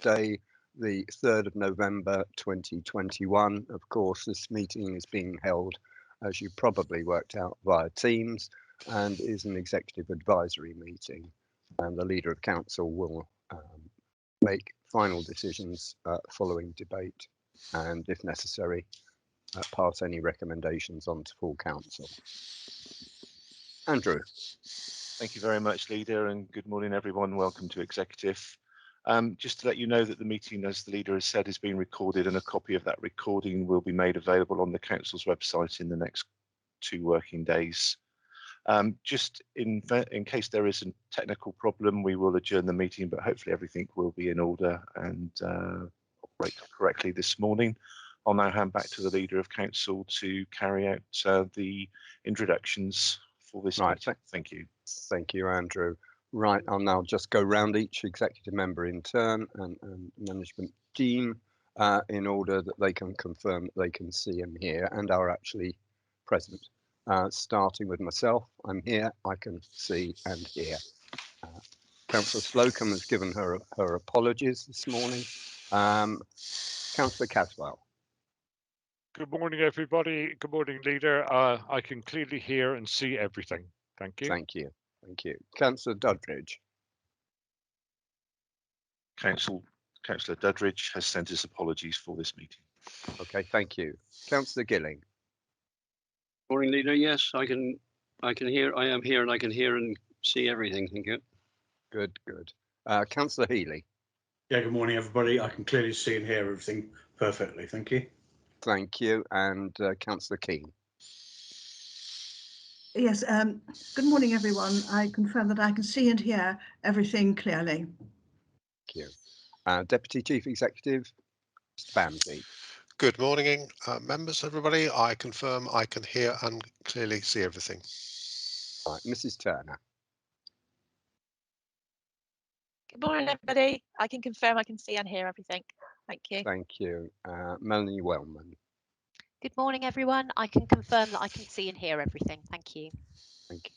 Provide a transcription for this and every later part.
Thursday, the 3rd of November 2021. Of course, this meeting is being held, as you probably worked out, via Teams, and is an executive advisory meeting. And the Leader of Council will make final decisions following debate, and if necessary, pass any recommendations on to full council. Andrew. Thank you very much, Leader, and good morning, everyone. Welcome to Executive. Just to let you know that the meeting, as the Leader has said, is being recorded, and a copy of that recording will be made available on the Council's website in the next 2 working days. Just in case there is a technical problem, we will adjourn the meeting, but hopefully everything will be in order and operate correctly this morning. I'll now hand back to the Leader of Council to carry out the introductions for this meeting. Thank you. Thank you, Andrew. Right, I'll now just go round each executive member in turn and management team in order that they can confirm that they can see and hear and are actually present. Starting with myself, I'm here, I can see and hear. Councillor Slocum has given her apologies this morning. Councillor Caswell. Good morning, everybody. Good morning, Leader. I can clearly hear and see everything. Thank you. Thank you. Thank you. Councillor Duddridge. Councillor Duddridge has sent his apologies for this meeting. Okay, thank you. Councillor Gilling. Morning, Leader. Yes, I can hear. I am here, and I can hear and see everything. Thank you. Good, good. Councillor Healy. Yeah, good morning, everybody. I can clearly see and hear everything perfectly. Thank you. Thank you. And Councillor Keane. Yes, good morning, everyone. I confirm that I can see and hear everything clearly. Thank you. Deputy Chief Executive, Mr. Bamsey. Good morning, members, everybody. I confirm I can hear and clearly see everything. Right, Mrs. Turner. Good morning, everybody. I can confirm I can see and hear everything. Thank you. Thank you. Melanie Wellman. Good morning, everyone. I can confirm that I can see and hear everything. Thank you. Thank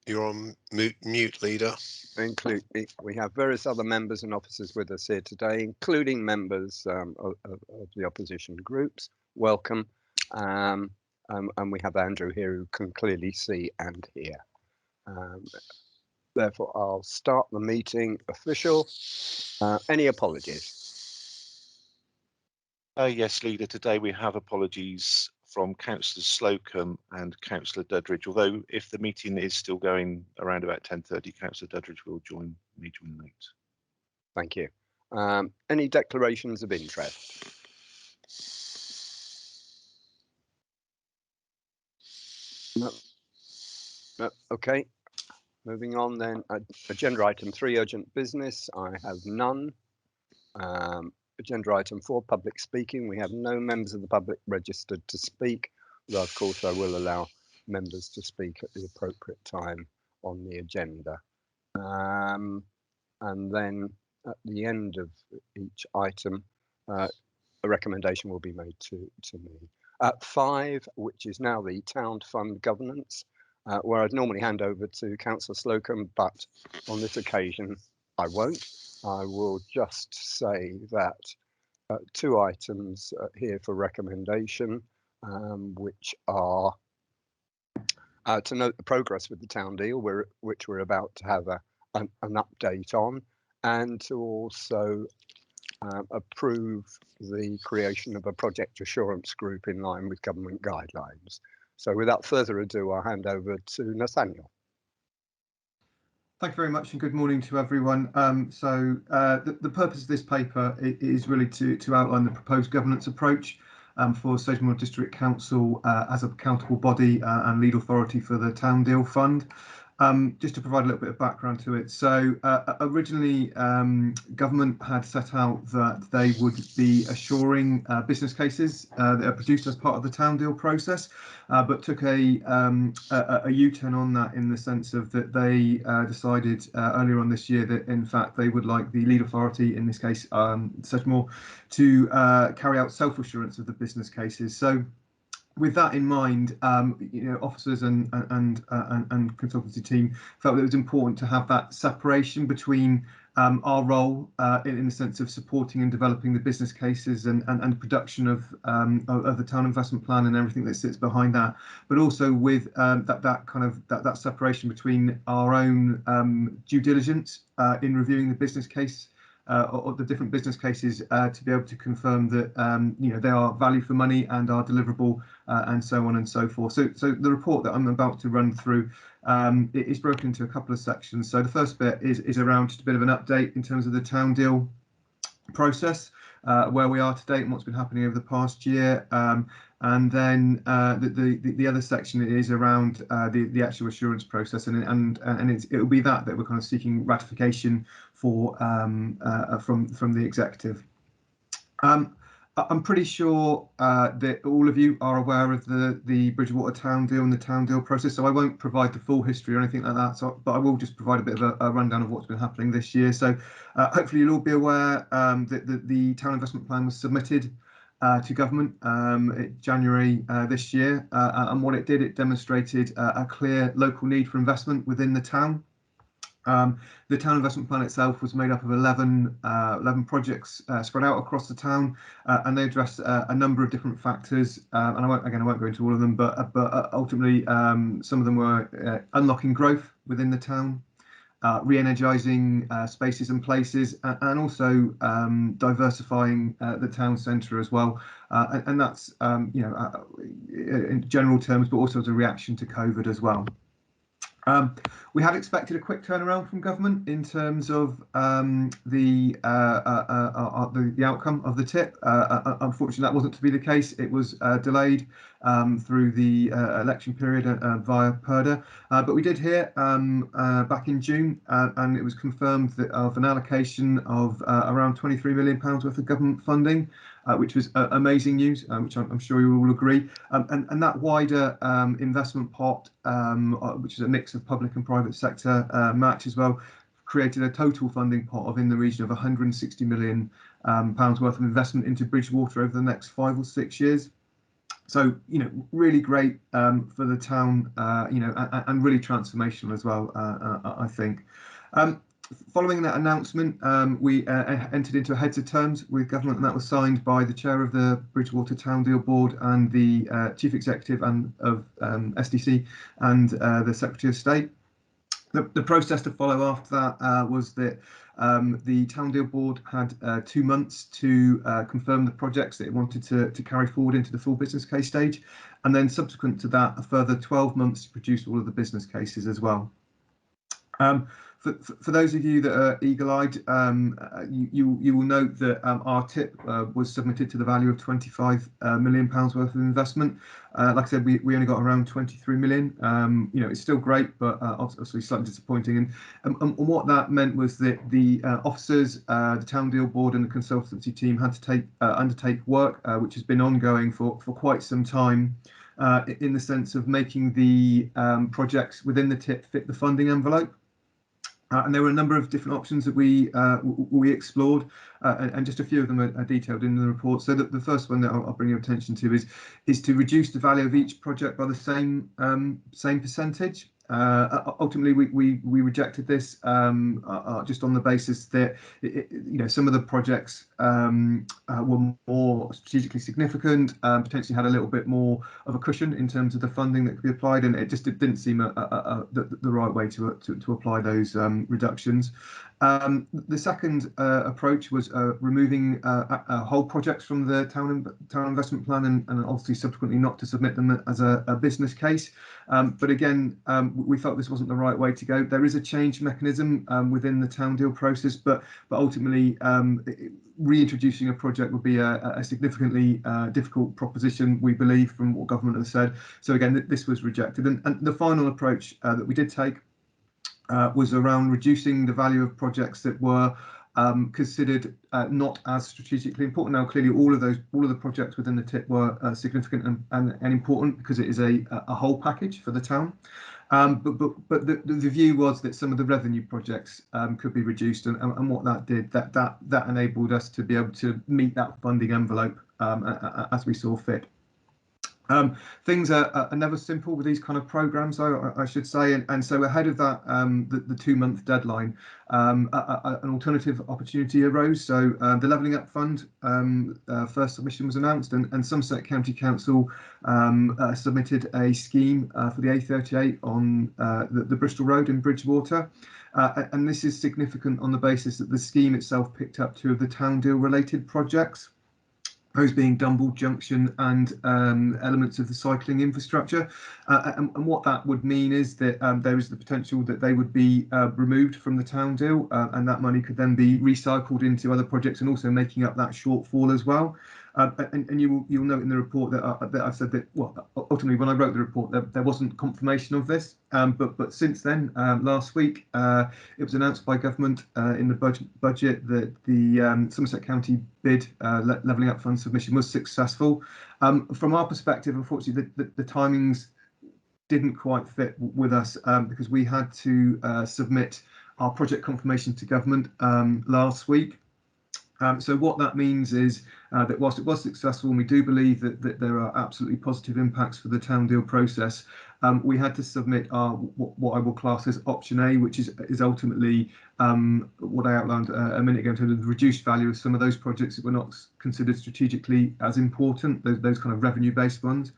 you. You're on mute, Leader. We have various other members and officers with us here today, including members of the opposition groups. Welcome. And we have Andrew here who can clearly see and hear. Therefore, I'll start the meeting official. Any apologies? Yes, Leader. Today we have apologies from Councillor Slocum and Councillor Duddridge, although if the meeting is still going around about 10:30, Councillor Duddridge will join late. Thank you. Any declarations of interest? No. No. Okay. Moving on then. Agenda item 3, urgent business. I have none. Agenda item 4, public speaking. We have no members of the public registered to speak, though of course I will allow members to speak at the appropriate time on the agenda. And then at the end of each item, a recommendation will be made to me. 5, which is now the town fund governance, where I'd normally hand over to Councillor Slocum, but on this occasion I won't. I will just say that 2 items here for recommendation, which are to note the progress with the town deal, which we're about to have an update on, and to also approve the creation of a project assurance group in line with government guidelines. So without further ado, I'll hand over to Nathaniel. Thank you very much and good morning to everyone. The purpose of this paper is really to outline the proposed governance approach for Sedgemoor District Council as a accountable body and lead authority for the Town Deal Fund. Just to provide a little bit of background to it. So originally, government had set out that they would be assuring business cases that are produced as part of the town deal process, but took a U-turn on that in the sense of that they decided earlier on this year that in fact they would like the lead authority, in this case Sedgemoor, to carry out self-assurance of the business cases. So with that in mind, officers and consultancy team felt that it was important to have that separation between our role in the sense of supporting and developing the business cases and the production of the town investment plan and everything that sits behind that, but also with that separation between our own due diligence in reviewing the business case. Or the different business cases to be able to confirm that they are value for money and are deliverable and so on and so forth. So the report that I'm about to run through it is broken into a couple of sections. So the first bit is around just a bit of an update in terms of the town deal process, where we are to date and what's been happening over the past year. And then the other section is around the actual assurance process, and it will be that we're kind of seeking ratification for from the executive. I'm pretty sure that all of you are aware of the Bridgewater Town Deal and the Town Deal process, so I won't provide the full history or anything like that. But I will just provide a bit of a rundown of what's been happening this year. So hopefully you'll all be aware that the Town Investment Plan was submitted to government in January this year, and what it did, it demonstrated a clear local need for investment within the town. The town investment plan itself was made up of 11 projects spread out across the town, and they addressed a number of different factors. And I won't go into all of them, but ultimately some of them were unlocking growth within the town, re-energising spaces and places, and also diversifying the town centre as well. And that's in general terms, but also as a reaction to COVID as well. We had expected a quick turnaround from government in terms of the outcome of the TIP. Unfortunately, that wasn't to be the case. It was delayed through the election period via PERDA. But we did hear back in June, and it was confirmed that of an allocation of around £23 million worth of government funding, which was amazing news, which I'm sure you all agree. And that wider investment pot, which is a mix of public and private sector match as well, created a total funding pot of in the region of £160 million worth of investment into Bridgewater over the next 5 or 6 years. So, really great for the town, and really transformational as well, I think. Following that announcement, we entered into a heads of terms with government, and that was signed by the chair of the Bridgewater Town Deal Board and the chief executive of SDC and the Secretary of State. The process to follow after that was that the Town Deal Board had 2 months to confirm the projects that it wanted to carry forward into the full business case stage, and then subsequent to that, a further 12 months to produce all of the business cases as well. For those of you that are eagle-eyed, you will note that our TIP was submitted to the value of £25 million worth of investment. Like I said, we only got around 23 million. It's still great, but obviously slightly disappointing. And what that meant was that the officers, the Town Deal Board, and the consultancy team had to undertake work which has been ongoing for quite some time, in the sense of making the projects within the TIP fit the funding envelope. And there were a number of different options that we explored, and just a few of them are detailed in the report. So the first one that I'll bring your attention to is to reduce the value of each project by the same percentage. Ultimately, we rejected this just on the basis that some of the projects were more strategically significant, potentially had a little bit more of a cushion in terms of the funding that could be applied, and it just didn't seem the right way to apply those reductions. The second approach was removing whole projects from the town investment plan, and obviously subsequently not to submit them as a business case. But again, we felt this wasn't the right way to go. There is a change mechanism within the town deal process, but ultimately reintroducing a project would be a significantly difficult proposition, we believe, from what government has said. So again, this was rejected. And the final approach that we did take was around reducing the value of projects that were considered not as strategically important. Now, clearly, all of the projects within the TIP were significant and important because it is a whole package for the town. But the view was that some of the revenue projects could be reduced, and what that did, that enabled us to be able to meet that funding envelope as we saw fit. Things are never simple with these kind of programs, I should say, and so ahead of that, the 2-month deadline, an alternative opportunity arose. So the Levelling Up Fund first submission was announced, and Somerset County Council submitted a scheme for the A38 on the Bristol Road in Bridgewater. And this is significant on the basis that the scheme itself picked up 2 of the town deal related projects, those being Dumble Junction and elements of the cycling infrastructure. And what that would mean is that there is the potential that they would be removed from the town deal, and that money could then be recycled into other projects and also making up that shortfall as well. And you'll note in the report that I've said that, well, ultimately when I wrote the report there wasn't confirmation of this, but since then, last week it was announced by government in the budget that the Somerset County bid Levelling Up Fund submission was successful. From our perspective, unfortunately, the timings didn't quite fit with us because we had to submit our project confirmation to government last week. So what that means is that whilst it was successful, and we do believe that there are absolutely positive impacts for the town deal process, we had to submit our what I will class as option A, which is ultimately what I outlined a minute ago in terms of the reduced value of some of those projects that were not considered strategically as important, those kind of revenue-based ones.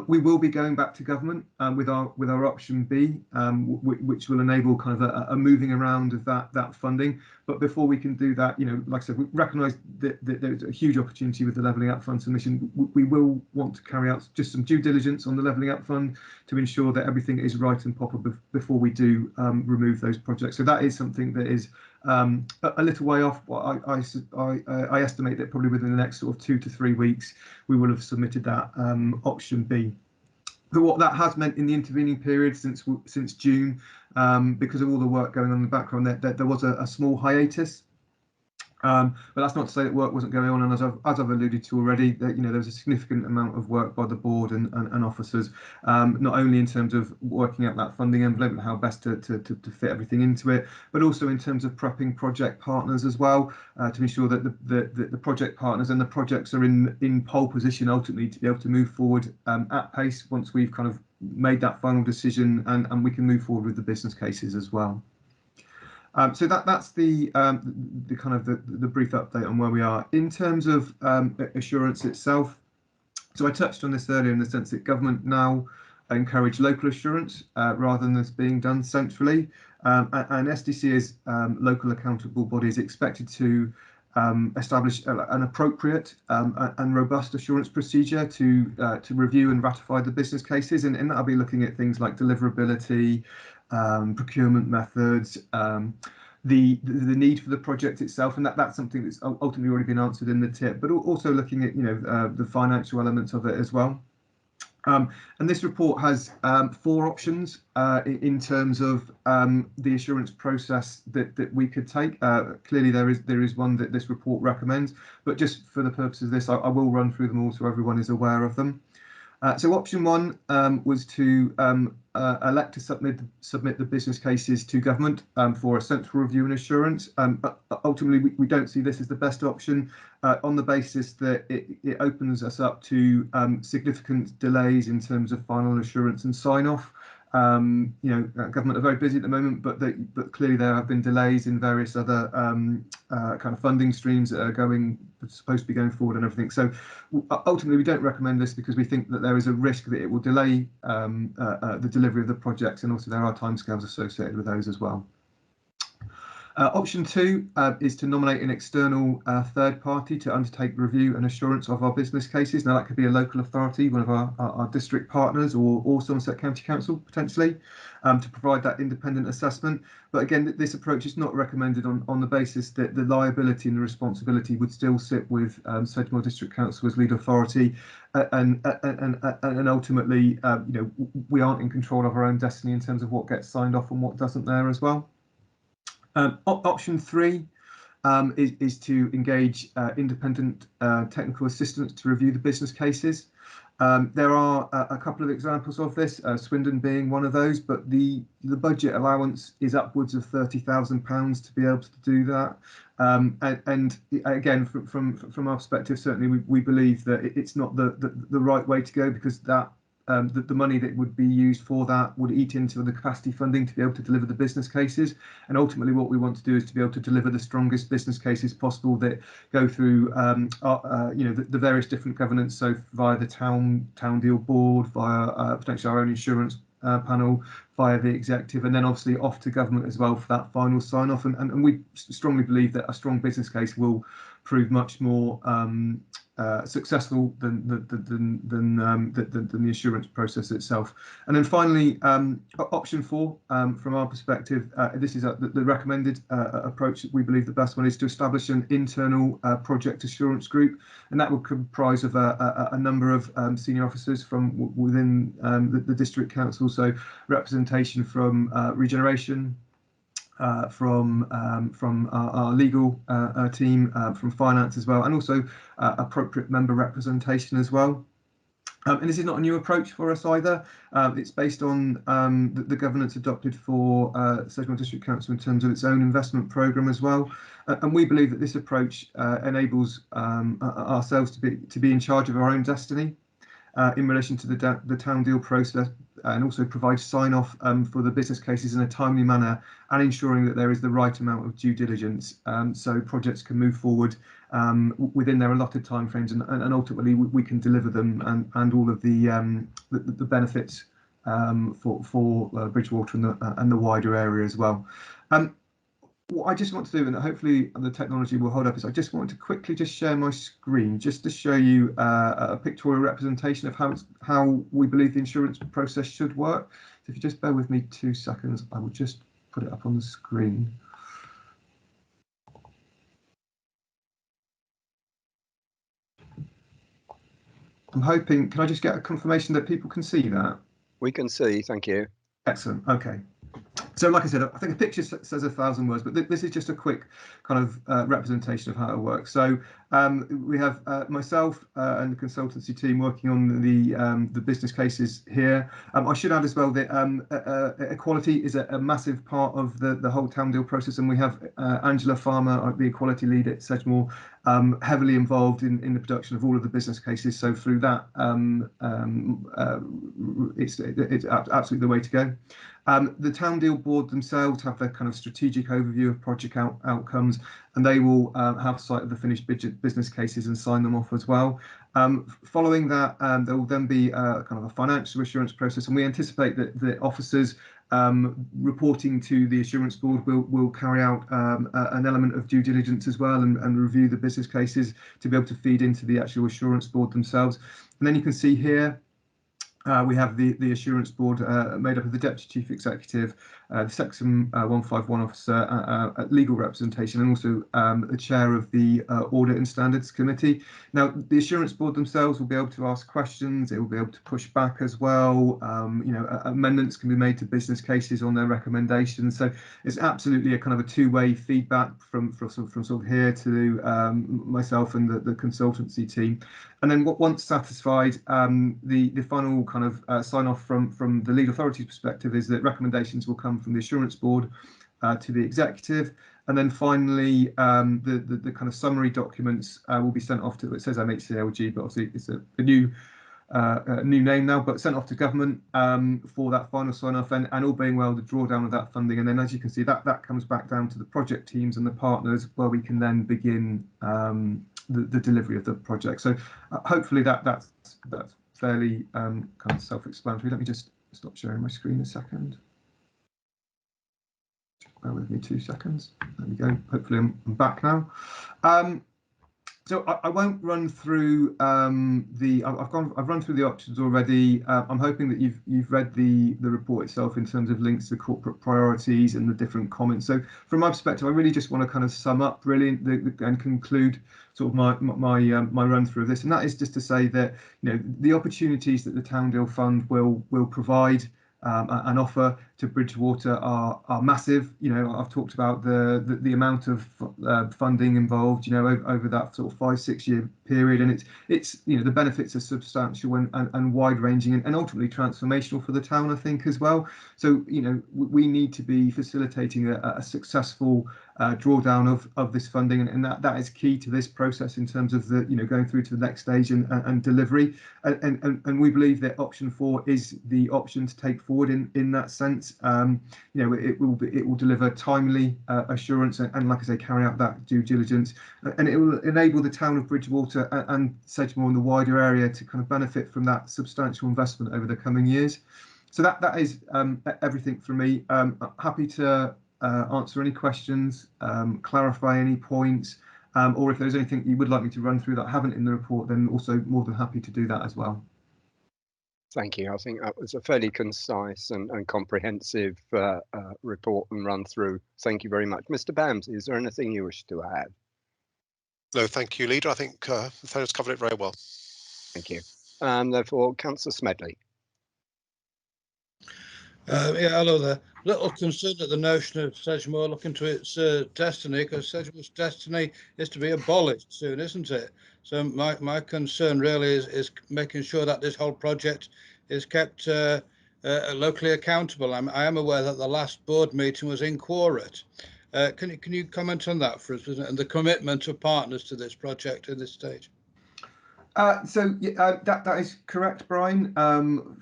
We will be going back to government with our option B, which will enable kind of a moving around of that funding. But before we can do that, like I said, we recognise that there's a huge opportunity with the Levelling Up Fund submission. We will want to carry out just some due diligence on the Levelling Up Fund to ensure that everything is right and proper before we do remove those projects. So that is something that is a little way off. I estimate that probably within the next sort of 2 to 3 weeks we will have submitted that option B. But what that has meant in the intervening period since June, because of all the work going on in the background, there was a small hiatus. But that's not to say that work wasn't going on, and as I've alluded to already, that there was a significant amount of work by the board and officers, not only in terms of working out that funding envelope and how best to fit everything into it, but also in terms of prepping project partners as well, to ensure that the project partners and the projects are in pole position ultimately to be able to move forward at pace once we've kind of made that final decision, and we can move forward with the business cases as well. So that's the kind of the brief update on where we are in terms of assurance itself. So I touched on this earlier in the sense that government now encourage local assurance rather than this being done centrally, and SDC as local accountable body is expected to establish an appropriate and robust assurance procedure to review and ratify the business cases, and that'll be looking at things like deliverability, procurement methods, the need for the project itself, and that's something that's ultimately already been answered in the tip, but also looking at the financial elements of it as well. And this report has 4 options in terms of the assurance process that we could take. Clearly, there is one that this report recommends, but just for the purpose of this, I will run through them all so everyone is aware of them. So option 1 was to elect to submit the business cases to government for a central review and assurance. But ultimately, we don't see this as the best option on the basis that it opens us up to significant delays in terms of final assurance and sign-off. Government are very busy at the moment, but clearly there have been delays in various other kind of funding streams that are supposed to be going forward and everything. So ultimately, we don't recommend this because we think that there is a risk that it will delay the delivery of the projects, and also there are timescales associated with those as well. Option 2 is to nominate an external third party to undertake review and assurance of our business cases. Now that could be a local authority, one of our district partners, or Somerset County Council potentially, to provide that independent assessment. But again, this approach is not recommended on the basis that the liability and the responsibility would still sit with Sedgemoor District Council as lead authority, and ultimately, we aren't in control of our own destiny in terms of what gets signed off and what doesn't there as well. Option 3 is to engage independent technical assistance to review the business cases. There are a couple of examples of this, Swindon being one of those, but the budget allowance is upwards of £30,000 to be able to do that. And again, from our perspective, certainly we believe that it's not the right way to go, because that the money that would be used for that would eat into the capacity funding to be able to deliver the business cases. And ultimately what we want to do is to be able to deliver the strongest business cases possible that go through the various different governance, so via the town deal board, via potentially our own insurance panel, via the executive, and then obviously off to government as well for that final sign off. And we strongly believe that a strong business case will prove much more successful than the insurance process itself. And then finally, option 4, from our perspective, this is the recommended approach. That we believe the best one is to establish an internal project assurance group, and that will comprise of a number of senior officers from within the district council, so representation from regeneration, from our legal team, from finance as well, and also appropriate member representation as well. And this is not a new approach for us either. It's based on the governance adopted for Sedgemoor District Council in terms of its own investment programme as well. And we believe that this approach enables ourselves to be in charge of our own destiny in relation to the town deal process, and also provide sign-off for the business cases in a timely manner, and ensuring that there is the right amount of due diligence, so projects can move forward within their allotted timeframes, and ultimately we can deliver them and all of the benefits for Bridgewater and the wider area as well. What I just want to do, and hopefully the technology will hold up, is I just want to quickly just share my screen just to show you a pictorial representation of how we believe the insurance process should work. So if you just bear with me 2 seconds, I will just put it up on the screen. I'm hoping, can I just get a confirmation that people can see that? We can see, thank you. Excellent, okay. So like I said, I think a picture says 1,000 words, but this is just a quick kind of representation of how it works. So we have myself and the consultancy team working on the business cases here. I should add as well that equality is a massive part of the whole town deal process, and we have Angela Farmer, the equality lead at Sedgemoor, heavily involved in the production of all of the business cases. So through that, it's absolutely the way to go. The town deal board themselves have their kind of strategic overview of project outcomes, and they will have sight of the finished business cases and sign them off as well. Following that, there will then be kind of a financial assurance process, and we anticipate that the officers reporting to the assurance board will carry out an element of due diligence as well, and review the business cases to be able to feed into the actual assurance board themselves. And then you can see here we have the assurance board made up of the Deputy Chief Executive, the Section 151 officer, legal representation, and also the chair of the Audit and Standards Committee. Now, the assurance board themselves will be able to ask questions. It will be able to push back as well. Amendments can be made to business cases on their recommendations. So it's absolutely a kind of a two-way feedback from sort of here to myself and the consultancy team. And then once satisfied, the final kind of sign off from the legal authority's perspective is that recommendations will come from the assurance board to the executive, and then finally the kind of summary documents will be sent off to, it says MHCLG, but obviously it's a new name now, but sent off to government for that final sign off, and all being well, the drawdown of that funding. And then, as you can see, that comes back down to the project teams and the partners, where we can then begin the delivery of the project. So hopefully that's fairly kind of self-explanatory. Let me just stop sharing my screen a second. Bear with me 2 seconds. There we go. Hopefully I'm back now. So I won't run through I've run through the options already. I'm hoping that you've read the report itself in terms of links to corporate priorities and the different comments. So from my perspective, I really just want to kind of sum up really and conclude sort of my run through of this, and that is just to say that the opportunities that the Town Deal Fund will provide and offer to Bridgewater are massive. You know, I've talked about the amount of funding involved, you know, over that sort of 5-6 year period, and it's you know, the benefits are substantial and wide ranging and ultimately transformational for the town, I think, as well. So, you know, we need to be facilitating a successful drawdown of this funding, and that is key to this process in terms of the, you know, going through to the next stage and delivery. And we believe that option 4 is the option to take forward in that sense. You know, it will deliver timely assurance and like I say, carry out that due diligence, and it will enable the town of Bridgewater and Sedgemoor and the wider area to kind of benefit from that substantial investment over the coming years. So that is everything from me. Happy to answer any questions, clarify any points, or if there's anything you would like me to run through that I haven't in the report, then also more than happy to do that as well. Thank you. I think that was a fairly concise and comprehensive report and run through. Thank you very much. Mr. Bamsey, is there anything you wish to add? No, thank you, Leader. I think Nathaniel's covered it very well. Thank you. Therefore, Councillor Smedley. Yeah, hello there. Little concerned at the notion of Sedgemoor looking to its destiny, because Sedgemoor's destiny is to be abolished soon, isn't it? So my concern really is making sure that this whole project is kept locally accountable. I am aware that the last board meeting was in Quarret. Can you comment on that for us, and the commitment of partners to this project at this stage? So that is correct, Brian.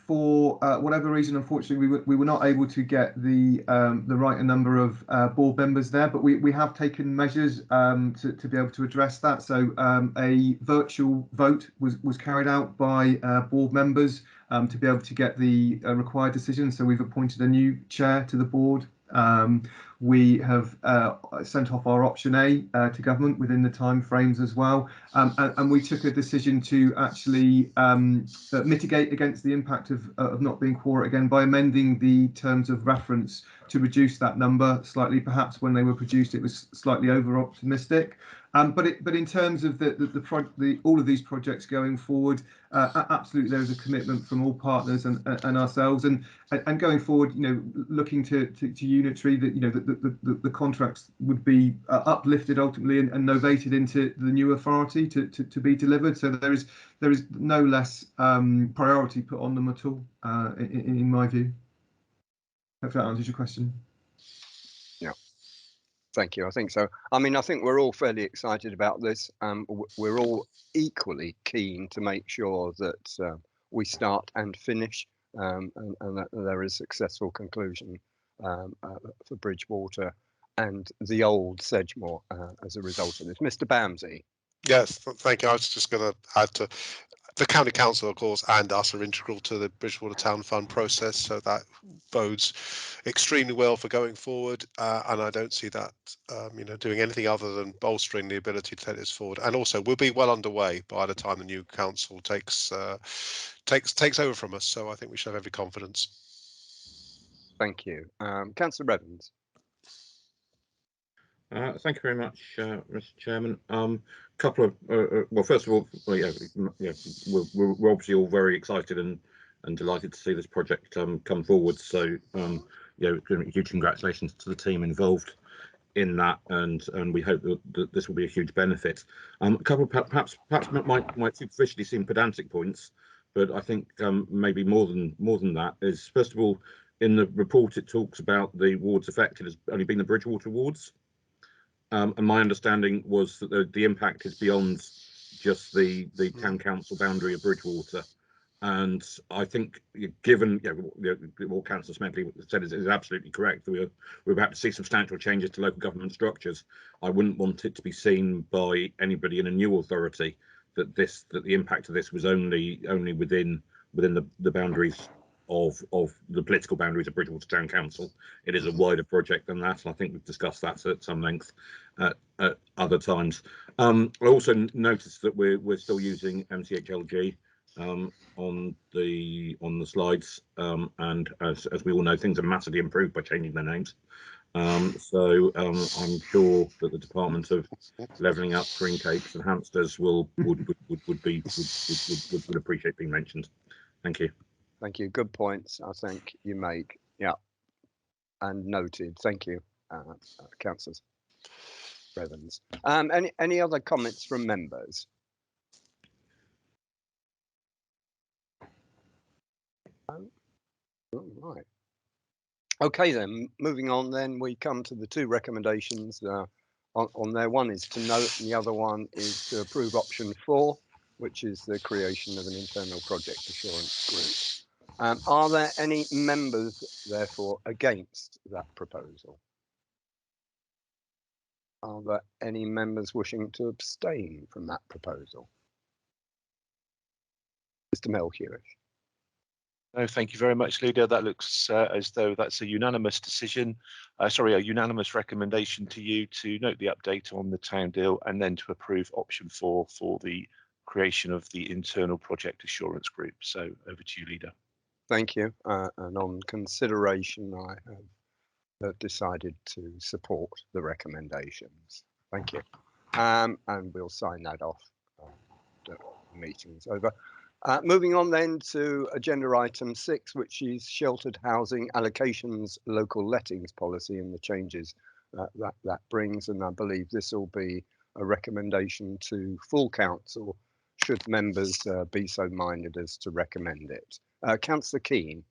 For whatever reason, unfortunately, we were not able to get the right number of board members there, but we have taken measures to be able to address that. So a virtual vote was carried out by board members to be able to get the required decision. So we've appointed a new chair to the board. We have sent off our option A to government within the time frames as well, and we took a decision to actually mitigate against the impact of not being Quarret again by amending the terms of reference to reduce that number slightly. Perhaps when they were produced it was slightly over optimistic, but in terms of all of these projects going forward, absolutely there is a commitment from all partners and ourselves, and going forward, you know, looking to Unitary, that, you know, the contracts would be uplifted ultimately and novated into the new authority to be delivered. So there is no less priority put on them at all, in my view. Hopefully that answers your question. Yeah. Thank you. I think so. I mean, I think we're all fairly excited about this. We're all equally keen to make sure that we start and finish, and that there is a successful conclusion for Bridgewater and the old Sedgemoor as a result of this. Mr. Bamsey. Yes, thank you. I was just going to add to the County Council, of course, and us are integral to the Bridgewater Town Fund process, so that bodes extremely well for going forward. And I don't see that, you know, doing anything other than bolstering the ability to take this forward. And also, we'll be well underway by the time the new council takes over from us. So I think we should have every confidence. Thank you, Councillor Evans. Thank you very much, Mr. Chairman. Couple of well, first of all, we're obviously all very excited and delighted to see this project come forward. So, you know, huge congratulations to the team involved in that, and we hope that this will be a huge benefit. A couple of perhaps might superficially seem pedantic points, but I think maybe more than that is, first of all, in the report it talks about the wards affected as only being the Bridgewater wards. And my understanding was that the impact is beyond just the town council boundary of Bridgewater, and I think, given, you know, what Councillor Smedley said is absolutely correct, we're about to see substantial changes to local government structures. I wouldn't want it to be seen by anybody in a new authority that the impact of this was only within the boundaries of the political boundaries of Bridgewater Town Council. It is a wider project than that, and I think we've discussed that at some length at other times. I also noticed that we're still using MCHLG on the slides, and as we all know, things are massively improved by changing their names. So I'm sure that the Department of Levelling Up, Green Capes and Hamsters would appreciate being mentioned. Thank you. Thank you. Good points, I think you make. Yeah, and noted. Thank you, councillors. Evans. Any other comments from members? Oh, right. Okay, then moving on. Then we come to the two recommendations on there. One is to note, and the other one is to approve option 4, which is the creation of an internal project assurance group. Are there any members, therefore, against that proposal? Are there any members wishing to abstain from that proposal? Mr. Melchior. No, thank you very much, Leader. That looks as though that's a unanimous decision. Sorry, a unanimous recommendation to you to note the update on the town deal and then to approve option 4 for the creation of the internal project assurance group. So over to you, Leader. Thank you. And on consideration, I have decided to support the recommendations. Thank you. And we'll sign that off. The meeting's over. Moving on then to agenda item 6, which is sheltered housing allocations, local lettings policy and the changes that brings. And I believe this will be a recommendation to full council, should members be so minded as to recommend it. Councillor Keane.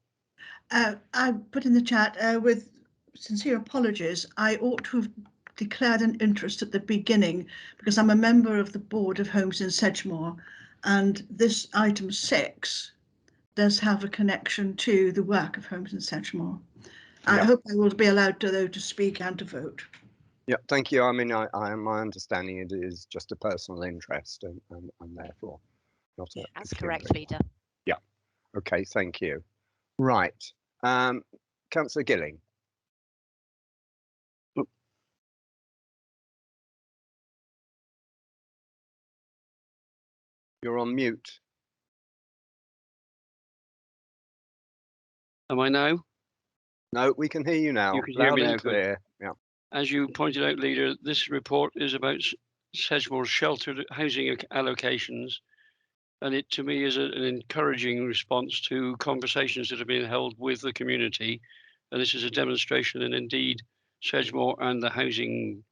I put in the chat, with sincere apologies, I ought to have declared an interest at the beginning because I'm a member of the Board of Homes in Sedgemoor, and this item 6 does have a connection to the work of Homes in Sedgemoor. I hope I will be allowed to, though, to speak and to vote. Yeah, thank you. I mean, my understanding it is just a personal interest and therefore not a... That's correct, Leader. Yeah, okay, thank you. Right, Councillor Gilling. You're on mute. Am I now? No, we can hear you now. You can hear me Loud now, and clear. Yeah. As you pointed out, Leader, this report is about Sedgemoor's sheltered housing allocations, and it to me is an encouraging response to conversations that have been held with the community, and this is a demonstration, and indeed Sedgemoor and the housing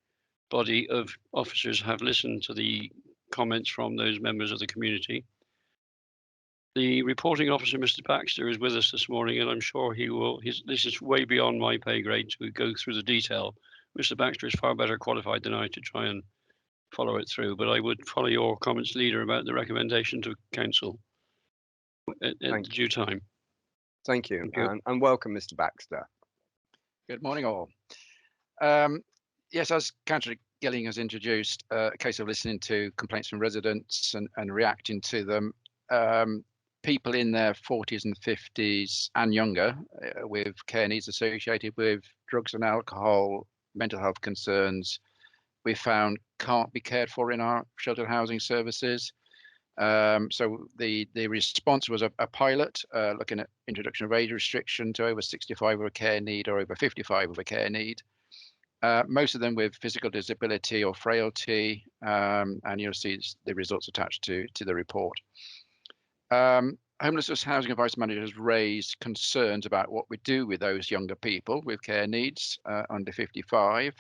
body of officers have listened to the comments from those members of the community. The reporting officer, Mr. Baxter, is with us this morning, and I'm sure he will. This is way beyond my pay grade to go through the detail. Mr. Baxter is far better qualified than I to try and follow it through, but I would follow your comments, Leader, about the recommendation to Council at due time. Thank you. Thank you. And welcome, Mr. Baxter. Good morning, all. Yes, as Councillor Gilling has introduced, a case of listening to complaints from residents and reacting to them. People in their 40s and 50s and younger with care needs associated with drugs and alcohol, mental health concerns, we found can't be cared for in our sheltered housing services. So the response was a pilot looking at introduction of age restriction to over 65 with a care need or over 55 with a care need. Most of them with physical disability or frailty, and you'll see the results attached to the report. Homelessness Housing Advice Manager has raised concerns about what we do with those younger people with care needs under 55.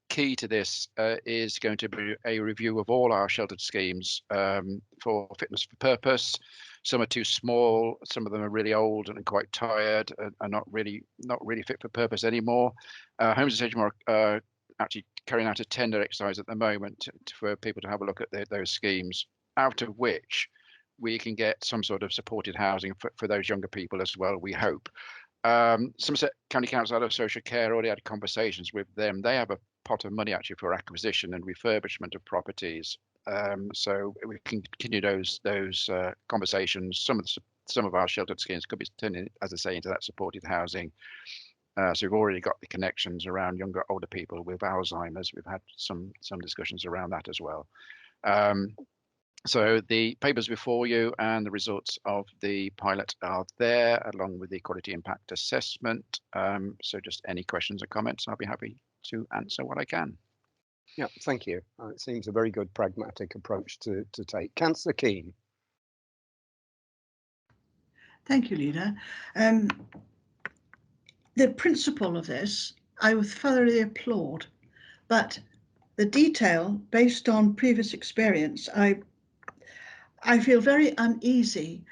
Key to this is going to be a review of all our sheltered schemes for fitness for purpose. Some are too small, some of them are really old and quite tired and are not really fit for purpose anymore. Homes in Sedgemoor are actually carrying out a tender exercise at the moment for people to have a look at those schemes, out of which we can get some sort of supported housing for those younger people as well, we hope. Somerset County Council out of Social Care already had conversations with them. They have a pot of money actually for acquisition and refurbishment of properties. So we can continue those conversations. Some of our sheltered schemes could be turning, as I say, into that supported housing. So we've already got the connections around older people with Alzheimer's. We've had some discussions around that as well. So the papers before you and the results of the pilot are there, along with the quality impact assessment. So just any questions or comments, I'll be happy to answer what I can. Yeah, thank you. It seems a very good pragmatic approach to take. Councillor Keane. Thank you, Leader. The principle of this, I would thoroughly applaud, but the detail, based on previous experience, I feel very uneasy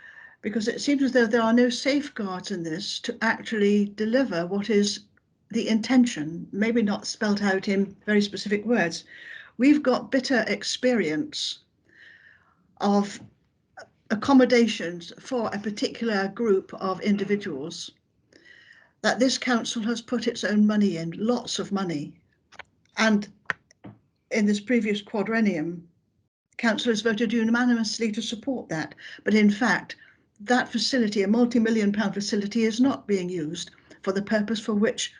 because it seems as though there are no safeguards in this to actually deliver what is the intention, maybe not spelt out in very specific words. We've got bitter experience of accommodations for a particular group of individuals that this council has put its own money in, lots of money. And in this previous quadrennium, councillors voted unanimously to support that. But in fact, that facility, a multi-million-pound facility, is not being used for the purpose for which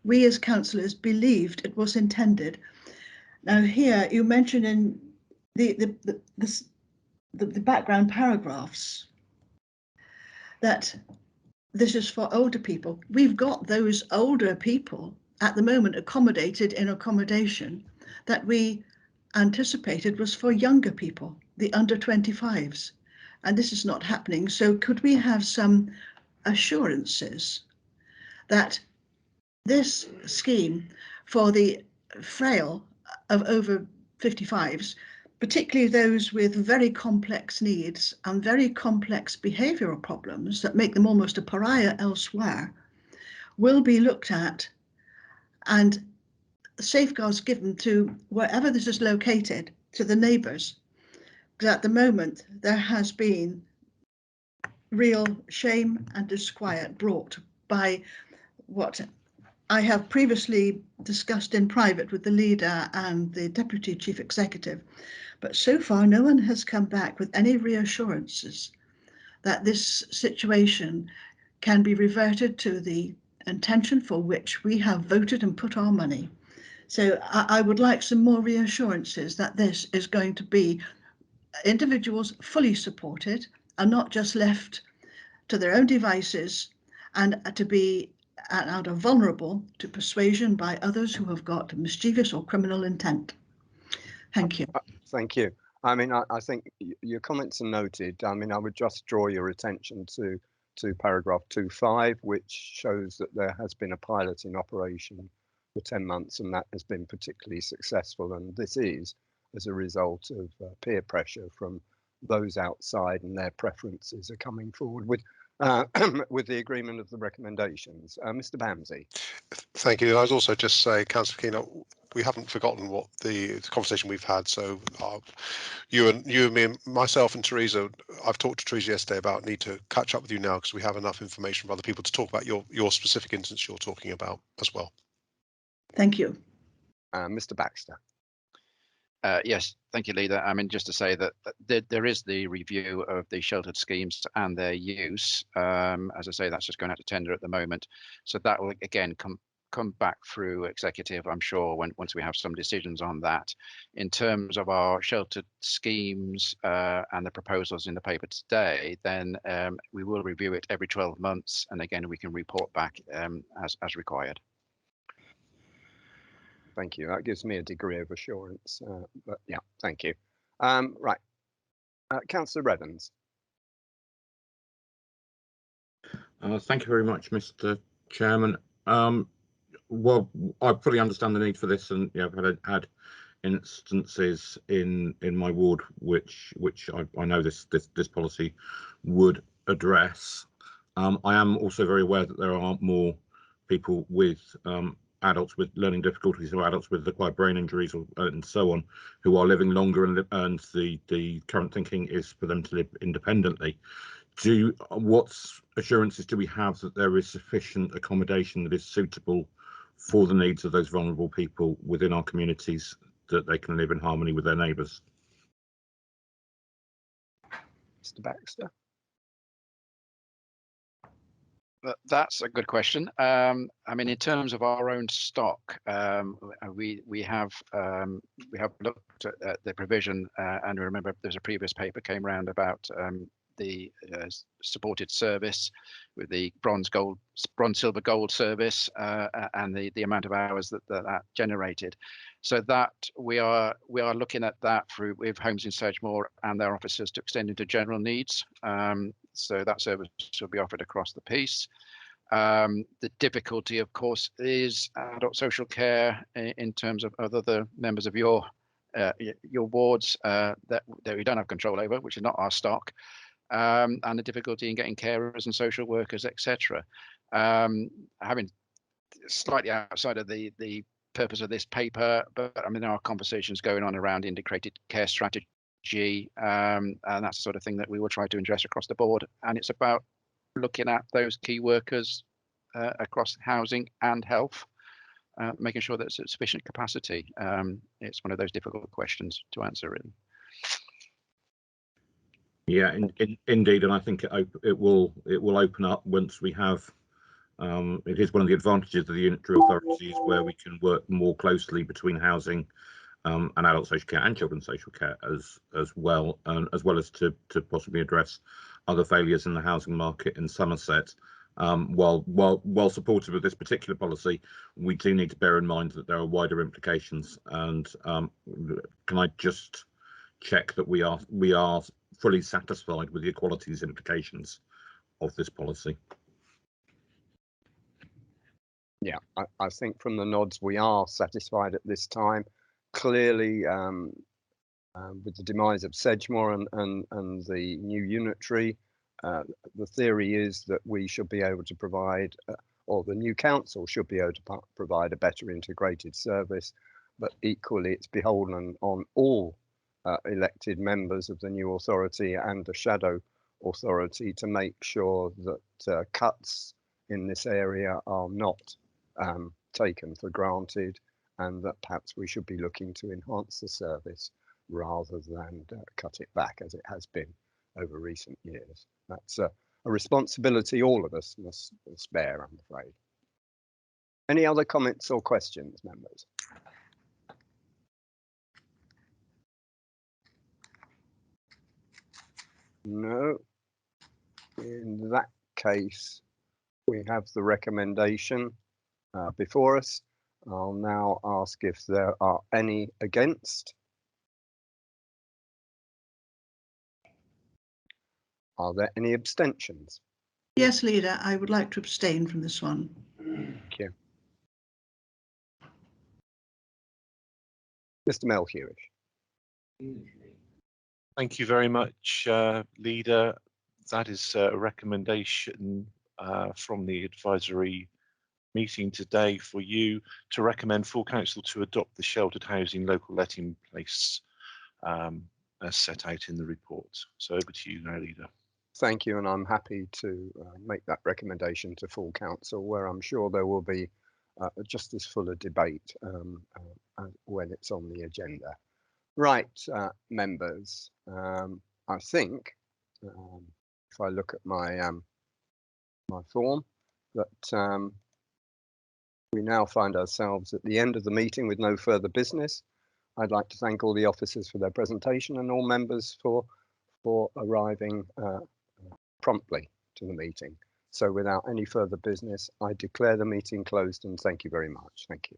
we as councillors believed it was intended. Now here, you mention in the background paragraphs that this is for older people. We've got those older people at the moment accommodated in accommodation that we anticipated was for younger people, the under 25s, and this is not happening. So could we have some assurances that this scheme for the frail of over 55s, particularly those with very complex needs and very complex behavioural problems that make them almost a pariah elsewhere, will be looked at and safeguards given to wherever this is located, to the neighbours? Because at the moment there has been real shame and disquiet brought by what I have previously discussed in private with the leader and the deputy chief executive, but so far no one has come back with any reassurances that this situation can be reverted to the intention for which we have voted and put our money. So I would like some more reassurances that this is going to be individuals fully supported and not just left to their own devices and to be and are vulnerable to persuasion by others who have got mischievous or criminal intent. Thank you. Thank you. I mean, I think your comments are noted. I mean, I would just draw your attention to paragraph 2.5, which shows that there has been a pilot in operation for 10 months, and that has been particularly successful. And this is as a result of peer pressure from those outside, and their preferences are coming forward with with the agreement of the recommendations. Mr. Bamsey. Thank you. And I'd also just say, Councillor Keane, we haven't forgotten what the conversation we've had. So you and me and myself and Teresa, I've talked to Teresa yesterday about need to catch up with you now because we have enough information from other people to talk about your specific instance you're talking about as well. Thank you. Mr. Baxter. Yes, thank you, Leader. I mean, just to say that there is the review of the sheltered schemes and their use. As I say, that's just going out to tender at the moment. So that will again come back through executive, I'm sure, once we have some decisions on that. In terms of our sheltered schemes and the proposals in the paper today, then we will review it every 12 months, and again we can report back as required. Thank you. That gives me a degree of assurance. But yeah, thank you. Right, Councillor Evans. Thank you very much, Mr. Chairman. Well, I fully understand the need for this, and yeah, I've had instances in my ward which I know this policy would address. I am also very aware that there are more people with adults with learning difficulties or adults with acquired brain injuries and so on who are living longer, and the current thinking is for them to live independently. What assurances do we have that there is sufficient accommodation that is suitable for the needs of those vulnerable people within our communities, that they can live in harmony with their neighbours? Mr. Baxter. That's a good question. I mean, in terms of our own stock, we have looked at the provision, and remember there's a previous paper came around about the supported service with the bronze, silver, gold service, and the amount of hours that generated. So that we are looking at that through with Homes in Sedgemoor and their officers to extend into general needs. So that service will be offered across the piece. The difficulty, of course, is adult social care in terms of other members of your wards that we don't have control over, which is not our stock, and the difficulty in getting carers and social workers, etc. Having slightly outside of the purpose of this paper, but I mean there are conversations going on around integrated care strategy, and that's the sort of thing that we will try to address across the board. And it's about looking at those key workers across housing and health, making sure that it's at sufficient capacity. It's one of those difficult questions to answer, really. Yeah, indeed, and I think it will open up once we have. It is one of the advantages of the unitary authorities where we can work more closely between housing and adult social care and children's social care as well as to possibly address other failures in the housing market in Somerset. While supportive of this particular policy, we do need to bear in mind that there are wider implications. And can I just check that we are fully satisfied with the equalities implications of this policy? Yeah, I think from the nods we are satisfied at this time. Clearly, with the demise of Sedgemoor and the new unitary, the theory is that we should be able to provide, or the new council should be able to provide a better integrated service, but equally it's beholden on all elected members of the new authority and the shadow authority to make sure that cuts in this area are not taken for granted, and that perhaps we should be looking to enhance the service rather than cut it back as it has been over recent years. That's a responsibility all of us must bear, I'm afraid. Any other comments or questions, members? No. In that case, we have the recommendation before us. I'll now ask if there are any against. Are there any abstentions? Yes, Leader, I would like to abstain from this one. Thank you. Mr. Melhuish. Thank you very much, Leader. That is a recommendation from the advisory meeting today for you to recommend full council to adopt the sheltered housing local letting place as set out in the report. So over to you now, Leader. Thank you, and I'm happy to make that recommendation to full council, where I'm sure there will be just as full a debate when it's on the agenda. Right, members, I think if I look at my my form, that we now find ourselves at the end of the meeting with no further business. I'd like to thank all the officers for their presentation and all members for arriving promptly to the meeting. So without any further business, I declare the meeting closed and thank you very much. Thank you.